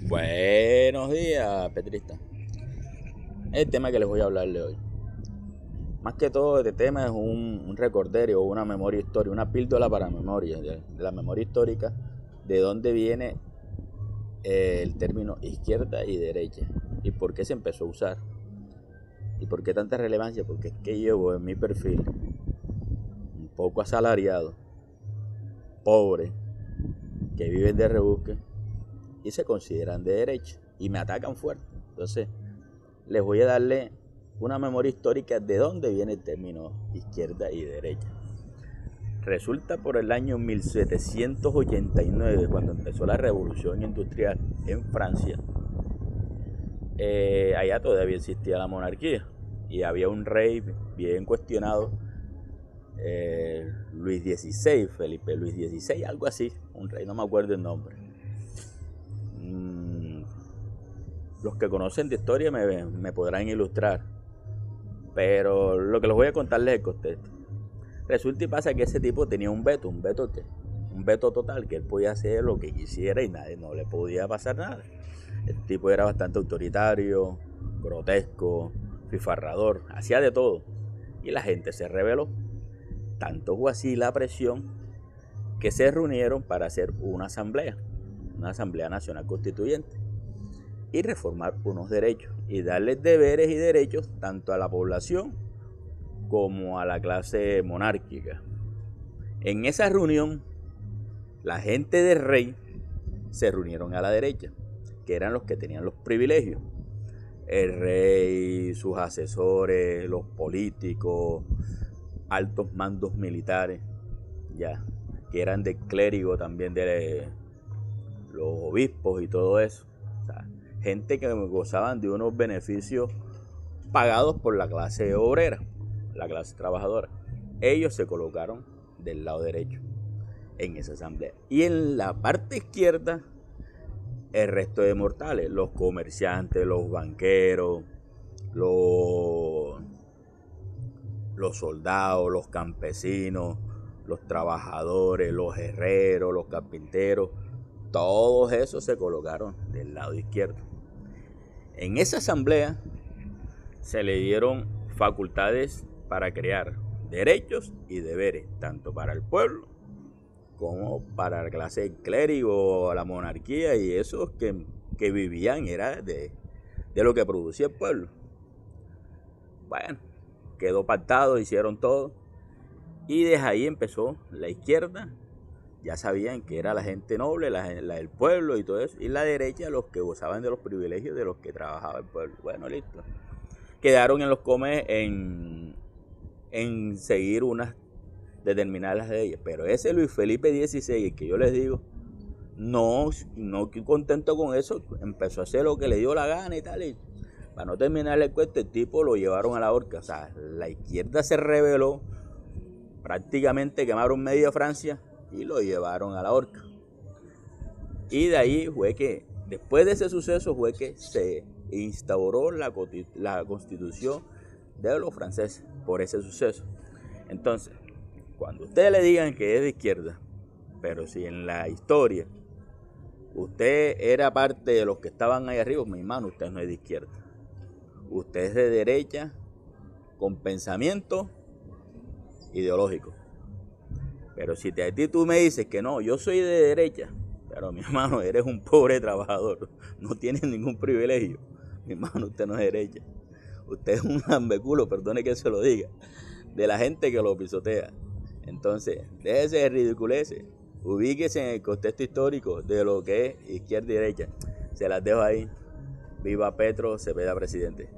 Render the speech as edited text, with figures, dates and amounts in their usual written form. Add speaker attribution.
Speaker 1: Buenos días, Petrista. El tema que les voy a hablarle hoy. Más que todo, este tema es un recorderio, una memoria histórica, una píldora para memoria, de la memoria histórica, de dónde viene el término izquierda y derecha, y por qué se empezó a usar, y por qué tanta relevancia, porque es que llevo en mi perfil un poco asalariado, pobre, que viven de rebusque, y se consideran de derecha, y me atacan fuerte. Entonces, les voy a darle una memoria histórica de dónde viene el término izquierda y derecha. Resulta por el año 1789, cuando empezó la revolución industrial en Francia, allá todavía existía la monarquía y había un rey bien cuestionado, Luis XVI, Felipe Luis XVI, algo así, un rey, no me acuerdo el nombre. Los que conocen de historia me podrán ilustrar, pero lo que les voy a contarles es el contexto. Resulta y pasa que ese tipo tenía un veto ¿qué? Un veto total, que él podía hacer lo que quisiera y nadie, no le podía pasar nada. El tipo era bastante autoritario, grotesco, fifarrador, hacía de todo. Y la gente se rebeló. Tanto fue así la presión que se reunieron para hacer una asamblea nacional constituyente, y reformar unos derechos y darles deberes y derechos tanto a la población como a la clase monárquica. En esa reunión, la gente del rey se reunieron a la derecha, que eran los que tenían los privilegios. El rey, sus asesores, los políticos, altos mandos militares, ya, que eran del clérigo también, de los obispos y todo eso. O sea, gente que gozaban de unos beneficios pagados por la clase obrera, la clase trabajadora. Ellos se colocaron del lado derecho en esa asamblea. Y en la parte izquierda, el resto de mortales, los comerciantes, los banqueros, los soldados, los campesinos, los trabajadores, los herreros, los carpinteros, todos esos se colocaron del lado izquierdo. En esa asamblea se le dieron facultades para crear derechos y deberes, tanto para el pueblo como para la clase del clérigo, la monarquía y esos que vivían era de lo que producía el pueblo. Bueno, quedó pactado, hicieron todo, y desde ahí empezó la izquierda. Ya sabían que era la gente noble, la del pueblo y todo eso, y la derecha los que gozaban de los privilegios de los que trabajaba el pueblo. Bueno, listo. Quedaron en los comes en seguir unas determinadas leyes, pero ese Luis Felipe XVI, el que yo les digo, no contento con eso, empezó a hacer lo que le dio la gana y tal, y para no terminar el cuento, el tipo lo llevaron a la horca. O sea, la izquierda se rebeló, prácticamente quemaron media Francia y lo llevaron a la horca. Y de ahí fue que, después de ese suceso, fue que se instauró la constitución de los franceses por ese suceso. Entonces, cuando ustedes le digan que es de izquierda, pero si en la historia usted era parte de los que estaban ahí arriba, mi hermano, usted no es de izquierda. Usted es de derecha con pensamiento ideológico. Pero si a ti tú me dices que no, yo soy de derecha, pero mi hermano, eres un pobre trabajador, no tienes ningún privilegio, mi hermano, usted no es de derecha. Usted es un lambeculo, perdone que se lo diga, de la gente que lo pisotea. Entonces, déjese de ridiculeces, ubíquese en el contexto histórico de lo que es izquierda y derecha. Se las dejo ahí. Viva Petro, Cepeda presidente.